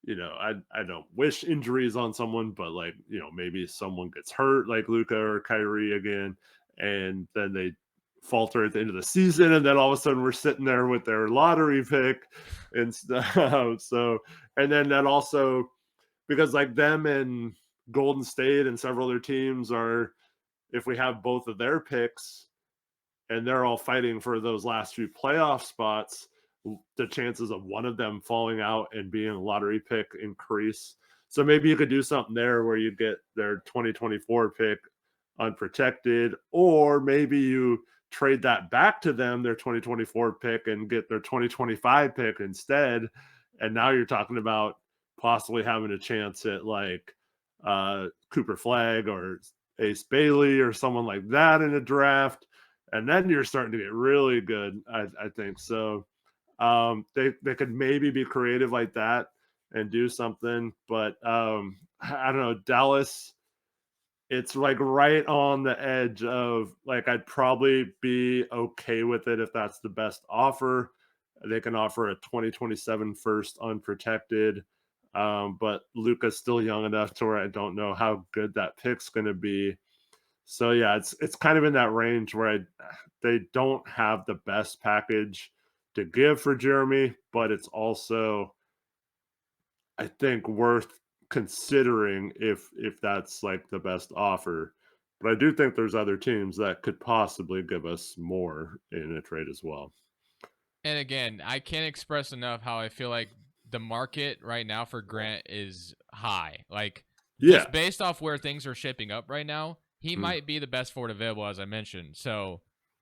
I don't wish injuries on someone, but like maybe someone gets hurt, like Luca or Kyrie again, and then they falter at the end of the season, and then all of a sudden we're sitting there with their lottery pick and stuff. So, and then that also because like them and Golden State and several other teams are, if we have both of their picks and they're all fighting for those last few playoff spots, the chances of one of them falling out and being a lottery pick increase. So maybe you could do something there where you get their 2024 pick unprotected, or maybe you trade that back to them, their 2024 pick, and get their 2025 pick instead. And now you're talking about possibly having a chance at like Cooper Flag or Ace Bailey or someone like that in a draft. And then you're starting to get really good, I think. So they could maybe be creative like that and do something. But I don't know, Dallas, it's like right on the edge of like I'd probably be okay with it if that's the best offer. They can offer a 2027 first unprotected. But Luca's still young enough to where I don't know how good that pick's going to be. So yeah, it's kind of in that range where they don't have the best package to give for Jeremy, but it's also I think worth considering if that's like the best offer. But I do think there's other teams that could possibly give us more in a trade as well. And again, I can't express enough how I feel like the market right now for Grant is high. Like Yeah. just based off where things are shaping up right now, he Mm. might be the best forward available, as I mentioned. So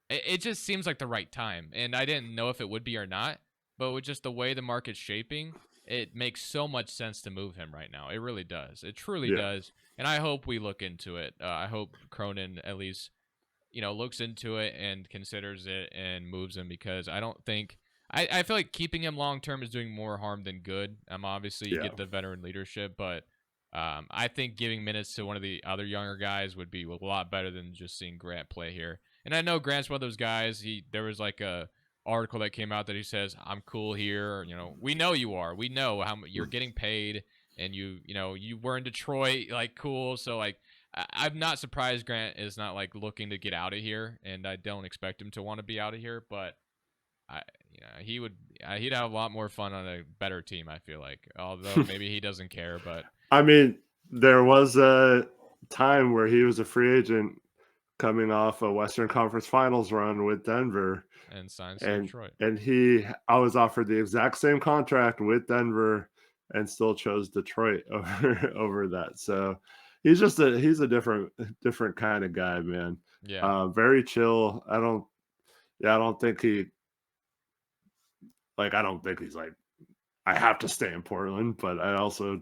it just seems like the right time. And I didn't know if it would be or not, but with just the way the market's shaping, it makes so much sense to move him right now. It really does. It truly Yeah. does. And I hope we look into it. I hope Cronin at least looks into it and considers it and moves him because I don't think I feel like keeping him long term is doing more harm than good. Obviously you Yeah. get the veteran leadership, but I think giving minutes to one of the other younger guys would be a lot better than just seeing Grant play here. And I know Grant's one of those guys. There was like a article that came out that he says, "I'm cool here." We know you are. We know how you're getting paid, and you were in Detroit, like cool. So like I'm not surprised Grant is not like looking to get out of here, and I don't expect him to want to be out of here. But he would he'd have a lot more fun on a better team. I feel like, although maybe he doesn't care. But I mean, there was a time where he was a free agent coming off a Western Conference Finals run with Denver, and signs to and Detroit. I was offered the exact same contract with Denver and still chose Detroit over that. So he's a different kind of guy, man. Yeah. Very chill. I don't think I don't think he's like I have to stay in Portland, but I also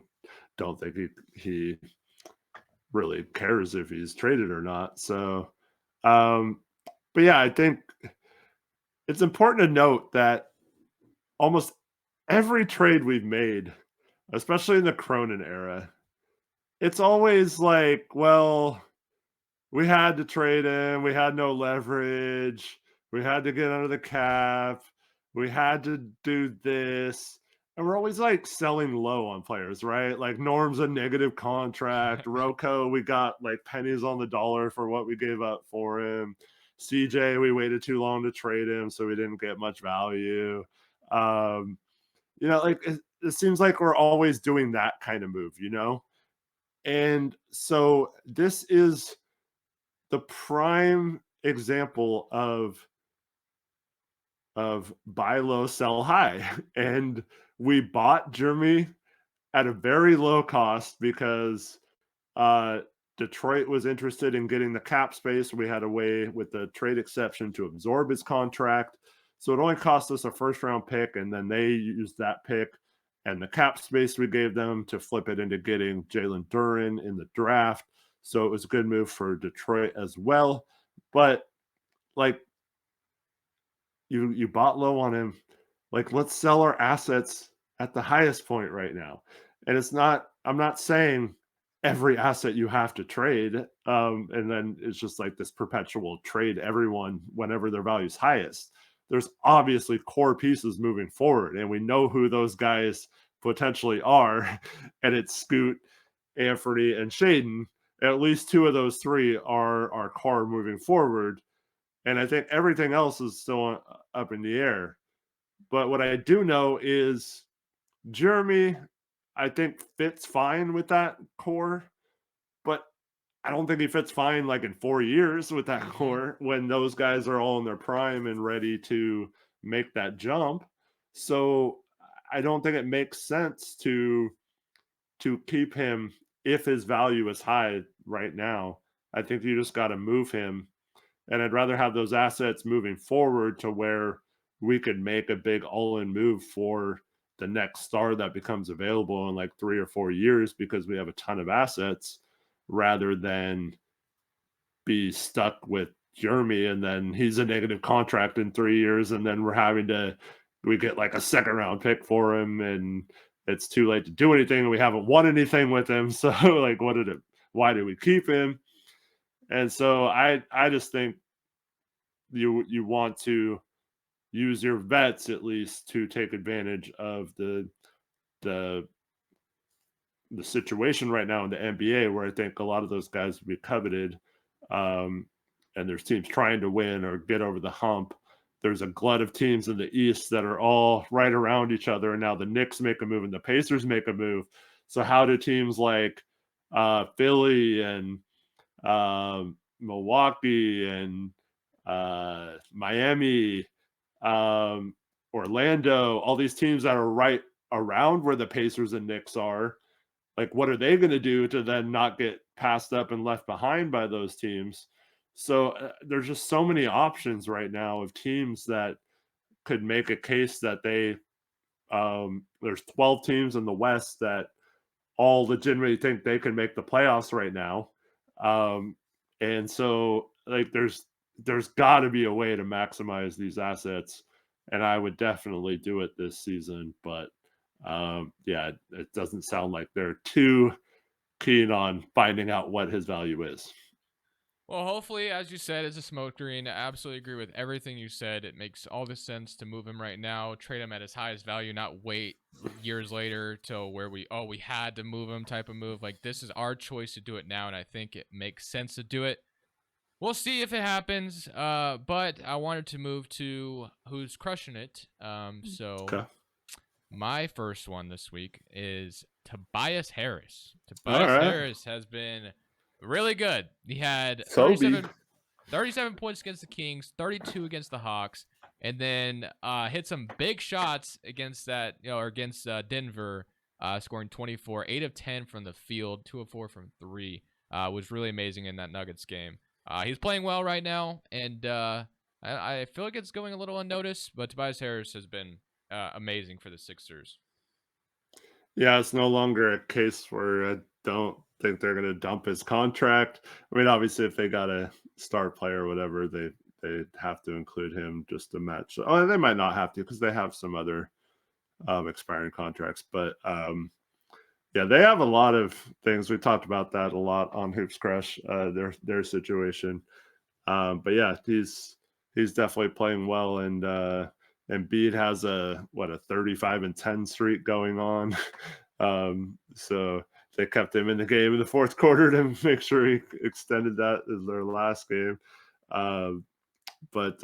don't think he really cares if he's traded or not. So but yeah, I think it's important to note that almost every trade we've made especially in the Cronin era. It's always like, well, we had to trade him. We had no leverage. We had to get under the cap. We had to do this. And we're always like selling low on players, right? Like Norm's a negative contract. Rocco, we got like pennies on the dollar for what we gave up for him. CJ, we waited too long to trade him, so we didn't get much value. Um, like it seems like we're always doing that kind of move, And so this is the prime example of buy low, sell high. And we bought Jeremy at a very low cost because uh, Detroit was interested in getting the cap space. We had a way with the trade exception to absorb his contract. So it only cost us a first round pick, and then they used that pick and the cap space we gave them to flip it into getting Jalen Duren in the draft. So it was a good move for Detroit as well. But like you bought low on him. Like, let's sell our assets at the highest point right now. And I'm not saying every asset you have to trade. And then it's just like this perpetual trade everyone whenever their value's highest. There's obviously core pieces moving forward, and we know who those guys potentially are. And it's Scoot, Anthony, and Shaden. At least two of those three are our core moving forward. And I think everything else is still up in the air. But what I do know is Jeremy, I think, fits fine with that core, but I don't think he fits fine like in 4 years with that core when those guys are all in their prime and ready to make that jump. So I don't think it makes sense to keep him if his value is high right now. I think you just got to move him, and I'd rather have those assets moving forward to where we could make a big all-in move for the next star that becomes available in like 3 or 4 years because we have a ton of assets, rather than be stuck with Jeremy and then he's a negative contract in 3 years and then we get like a second round pick for him and it's too late to do anything and we haven't won anything with him. So like why did we keep him? And so I just think you want to use your vets at least to take advantage of the situation right now in the NBA, where I think a lot of those guys would be coveted. And there's teams trying to win or get over the hump. There's a glut of teams in the East that are all right around each other. And now the Knicks make a move and the Pacers make a move. So how do teams like Philly and Milwaukee and Miami, Orlando, all these teams that are right around where the Pacers and Knicks are, like what are they going to do to then not get passed up and left behind by those teams? So there's just so many options right now of teams that could make a case that there's 12 teams in the West that all legitimately think they can make the playoffs right now. And so like there's got to be a way to maximize these assets, and I would definitely do it this season. But yeah, it doesn't sound like they're too keen on finding out what his value is. Well, hopefully, as you said, it's a smoke screen. I absolutely agree with everything you said. It makes all the sense to move him right now, trade him at his highest value, not wait years later till where we had to move him type of move. Like, this is our choice to do it now, and I think it makes sense to do it. We'll see if it happens, but I wanted to move to who's crushing it. Okay. My first one this week is Tobias Harris. All Tobias right. Harris has been really good. He had Kobe. 37 points against the Kings, 32 against the Hawks, and then hit some big shots against against Denver, scoring 24, 8 of 10 from the field, 2 of 4 from 3. Was really amazing in that Nuggets game. He's playing well right now, and I feel like it's going a little unnoticed, but Tobias Harris has been amazing for the Sixers. Yeah, it's no longer a case where I don't think they're going to dump his contract. I mean, obviously, if they got a star player or whatever, they have to include him just to match. Oh, they might not have to because they have some other expiring contracts. But Yeah, they have a lot of things. We talked about that a lot on Hoops Crush, their situation. But yeah, he's definitely playing well, and Embiid has a 35-10 streak going on. So they kept him in the game in the fourth quarter to make sure he extended that as their last game. But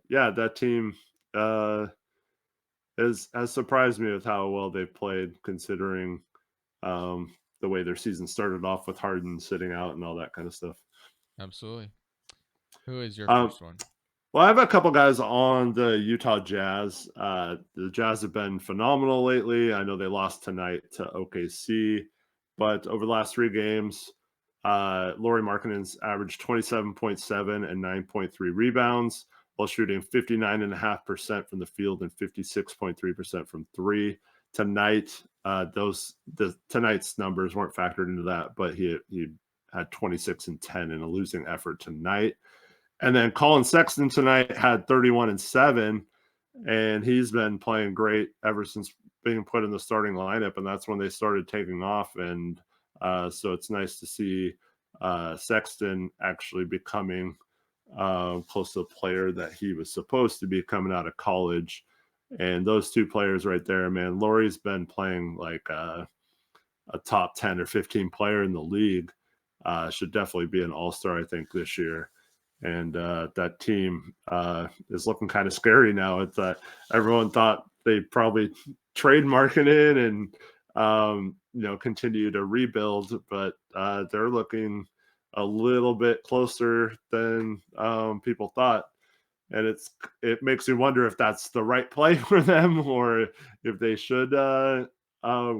yeah, that team has surprised me with how well they've played, considering the way their season started off with Harden sitting out and all that kind of stuff. Absolutely. Who is your Um, first one? well, I have a couple guys on the Utah Jazz. The Jazz have been phenomenal lately. I know they lost tonight to OKC, but over the last 3 games, Lauri Markkanen's averaged 27.7 and 9.3 rebounds, while shooting 59.5% from the field and 56.3% from three. Tonight, tonight's numbers weren't factored into that, but he had 26 and 10 in a losing effort tonight. And then Colin Sexton tonight had 31 and 7, and he's been playing great ever since being put in the starting lineup, and that's when they started taking off. And so it's nice to see Sexton actually becoming close to the player that he was supposed to be coming out of college. And those two players right there, man, Lauri's been playing like a top 10 or 15 player in the league. Should definitely be an all-star, I think, this year. And that team is looking kind of scary now. It's everyone thought they'd probably trade Markkanen and continue to rebuild, but they're looking a little bit closer than people thought. And it makes me wonder if that's the right play for them, or if they should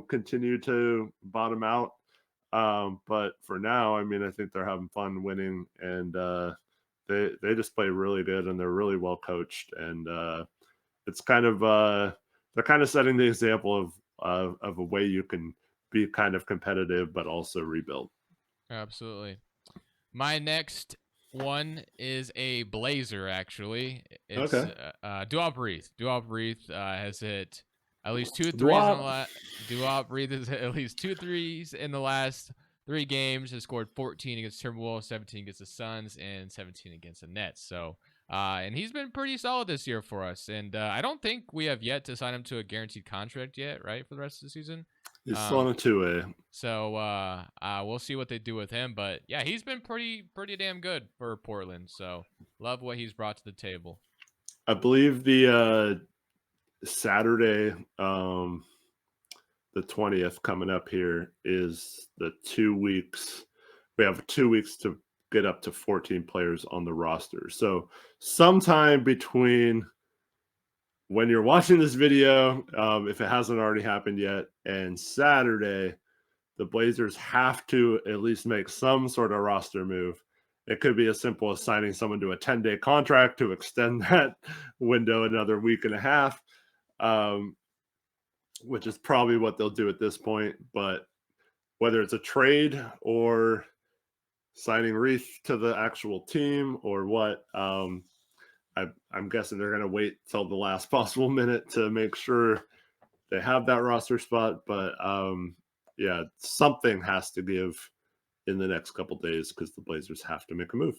continue to bottom out. But for now, I mean, I think they're having fun winning, and they just play really good, and they're really well coached, and it's kind of they're kind of setting the example of a way you can be kind of competitive but also rebuild. Absolutely. My next one is a Blazer, actually. It's Okay. Duop Reith. Duop Reith has hit at least two threes in the Dwap. last. Duop Reith has hit at least 2 threes in the last 3 games. Has scored 14 against Timberwolves, 17 against the Suns, and 17 against the Nets. So, and he's been pretty solid this year for us. And I don't think we have yet to sign him to a guaranteed contract yet, right, for the rest of the season. He's still on a two-way. So we'll see what they do with him, but yeah, he's been pretty damn good for Portland. So love what he's brought to the table. I believe the Saturday, the 20th coming up here is the 2 weeks. We have 2 weeks to get up to 14 players on the roster. So sometime between when you're watching this video, if it hasn't already happened yet, and Saturday, the Blazers have to at least make some sort of roster move. It could be as simple as signing someone to a 10-day contract to extend that window another week and a half, which is probably what they'll do at this point. But whether it's a trade or signing Reith to the actual team or what, I'm guessing they're going to wait till the last possible minute to make sure they have that roster spot. But yeah, something has to give in the next couple days because the Blazers have to make a move.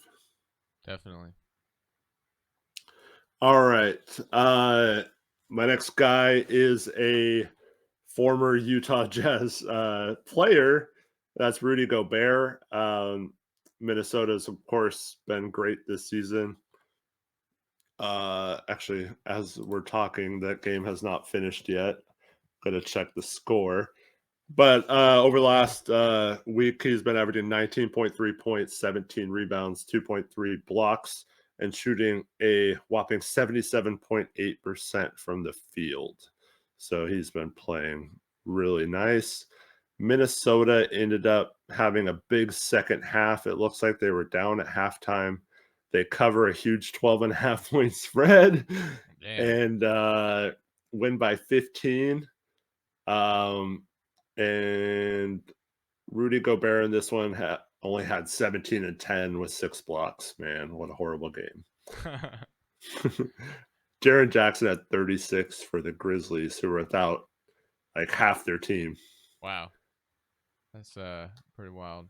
Definitely. All right. My next guy is a former Utah Jazz player. That's Rudy Gobert. Minnesota's, of course, been great this season. Actually, as we're talking, that game has not finished yet. Gonna check the score. But over the last week, he's been averaging 19.3 points, 17 rebounds, 2.3 blocks, and shooting a whopping 77.8% from the field. So he's been playing really nice. Minnesota ended up having a big second half. It looks like they were down at halftime. They cover a huge 12.5 point spread. Damn. And win by 15. And Rudy Gobert in this one only had 17 and 10 with 6 blocks. Man, what a horrible game. Jaren Jackson had 36 for the Grizzlies, who were without like half their team. Wow. That's pretty wild.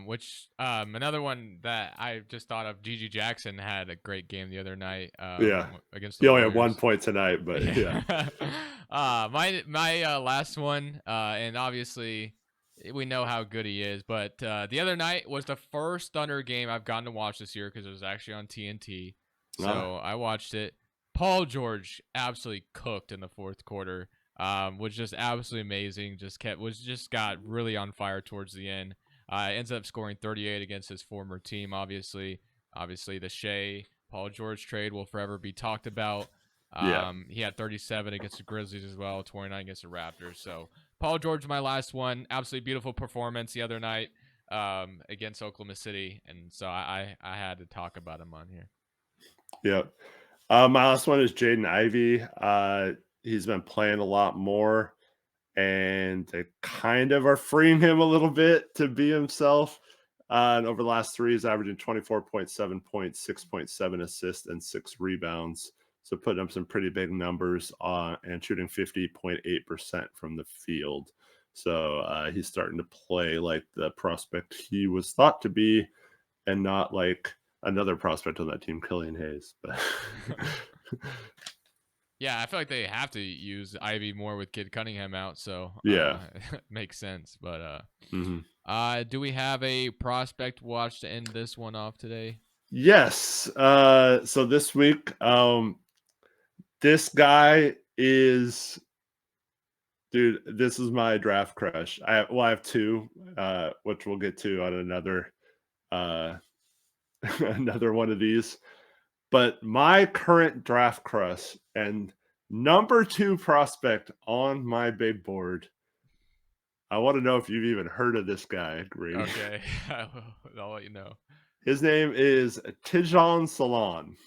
Which another one that I just thought of, Gigi Jackson had a great game the other night Yeah. against the He only had 1 Warriors. point tonight, but yeah. My last one, and obviously we know how good he is, but the other night was the first Thunder game I've gotten to watch this year because it was actually on TNT. So I watched it. Paul George absolutely cooked in the fourth quarter. Was just absolutely amazing. Just got really on fire towards the end. Ends up scoring 38 against his former team. Obviously, the Shea Paul George trade will forever be talked about. Yeah. He had 37 against the Grizzlies as well, 29 against the Raptors. So Paul George, my last one, absolutely beautiful performance the other night against Oklahoma City, and so I had to talk about him on here. Yeah. My last one is Jaden Ivey. He's been playing a lot more, and they kind of are freeing him a little bit to be himself. And over the last 3, he's averaging 24.7 points, 6.7 assists, and 6 rebounds. So putting up some pretty big numbers and shooting 50.8% from the field. So he's starting to play like the prospect he was thought to be, and not like another prospect on that team, Killian Hayes. But yeah, I feel like they have to use Ivy more with Kid Cunningham out, so yeah, makes sense. But mm-hmm. Do we have a prospect watch to end this one off today? Yes. So this week, this guy is, dude, this is my draft crush. I have 2, which we'll get to on another another one of these. But my current draft crush and number 2 prospect on my big board. I want to know if you've even heard of this guy, Grady. Okay, I'll let you know. His name is Tidjane Salon.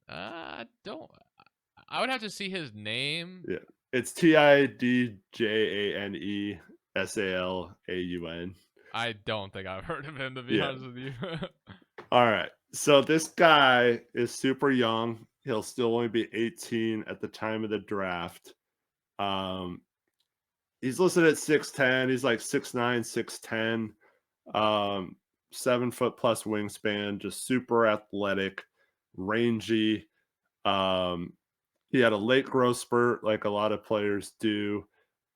Don't. I would have to see his name. Yeah, it's Tidjanesallaun. I don't think I've heard of him, to be honest with you. All right. So this guy is super young. He'll still only be 18 at the time of the draft. He's listed at 6'10". He's like 6'9", 6'10". 7 foot plus wingspan, just super athletic, rangy. He had a late growth spurt like a lot of players do.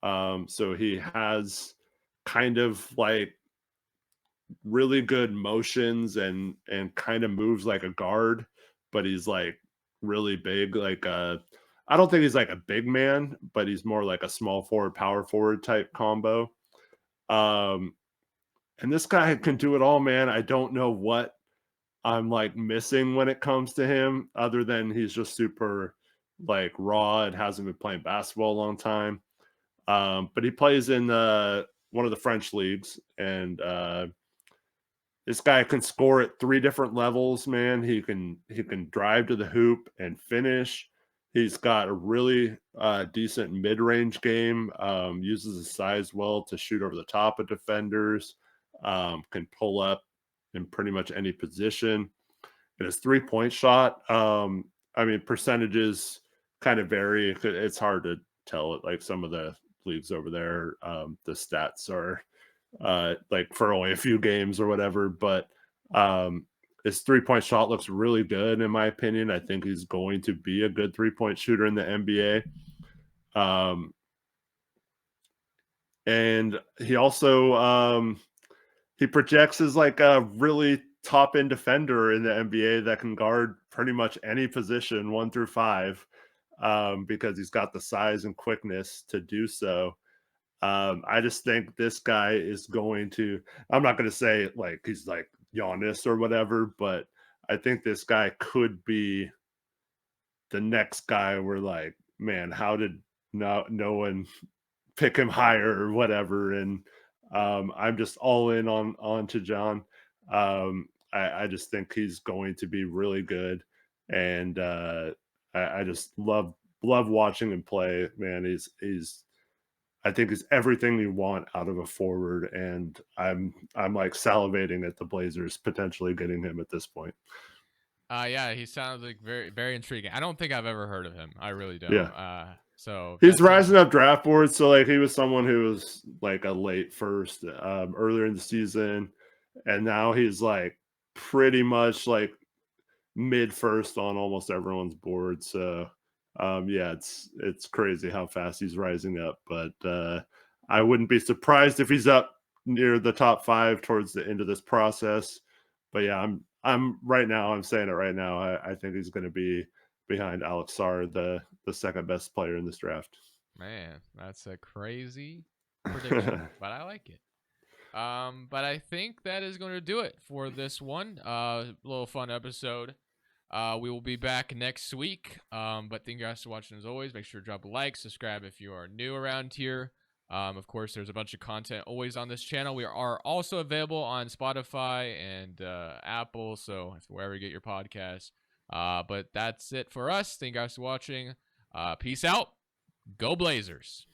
So he has kind of like really good motions and kind of moves like a guard, but he's like really big. Like I don't think he's like a big man, but he's more like a small forward, power forward type combo. And this guy can do it all, man. I don't know what I'm like missing when it comes to him, other than he's just super like raw and hasn't been playing basketball a long time. But he plays in one of the French leagues, and this guy can score at 3 different levels, man. He can drive to the hoop and finish. He's got a really decent mid-range game. Uses his size well to shoot over the top of defenders. Can pull up in pretty much any position. And his 3-point shot, I mean, percentages kind of vary. It's hard to tell. Like some of the leagues over there, the stats are like for only a few games or whatever. But his 3-point shot looks really good, in my opinion. I think he's going to be a good 3-point shooter in the NBA. And he also he projects as like a really top end defender in the NBA that can guard pretty much any position 1 through 5, because he's got the size and quickness to do so. I just think this guy is going to, I'm not going to say like he's like Giannis or whatever, but I think this guy could be the next guy where like, man, how did no one pick him higher or whatever? And I'm just all in on to John. I just think he's going to be really good, and I just love watching him play. Man, he's I think he's everything you want out of a forward, and I'm like salivating at the Blazers potentially getting him at this point. Yeah, he sounds like very, very intriguing. I don't think I've ever heard of him. I really don't. Yeah. So He's that's rising up draft boards. So like he was someone who was like a late first earlier in the season, and now he's like pretty much like mid first on almost everyone's board. So yeah, it's crazy how fast he's rising up. But I wouldn't be surprised if he's up near the top 5 towards the end of this process. But yeah, I'm right now. I'm saying it right now. I think he's going to be behind Alex Sarr, the second best player in this draft. Man, that's a crazy prediction, but I like it. But I think that is going to do it for this one. Little fun episode. We will be back next week. But thank you guys for watching as always. Make sure to drop a like, subscribe if you are new around here. Of course, there's a bunch of content always on this channel. We are also available on Spotify and Apple, so wherever you get your podcasts. But that's it for us. Thank you guys for watching. Peace out. Go Blazers.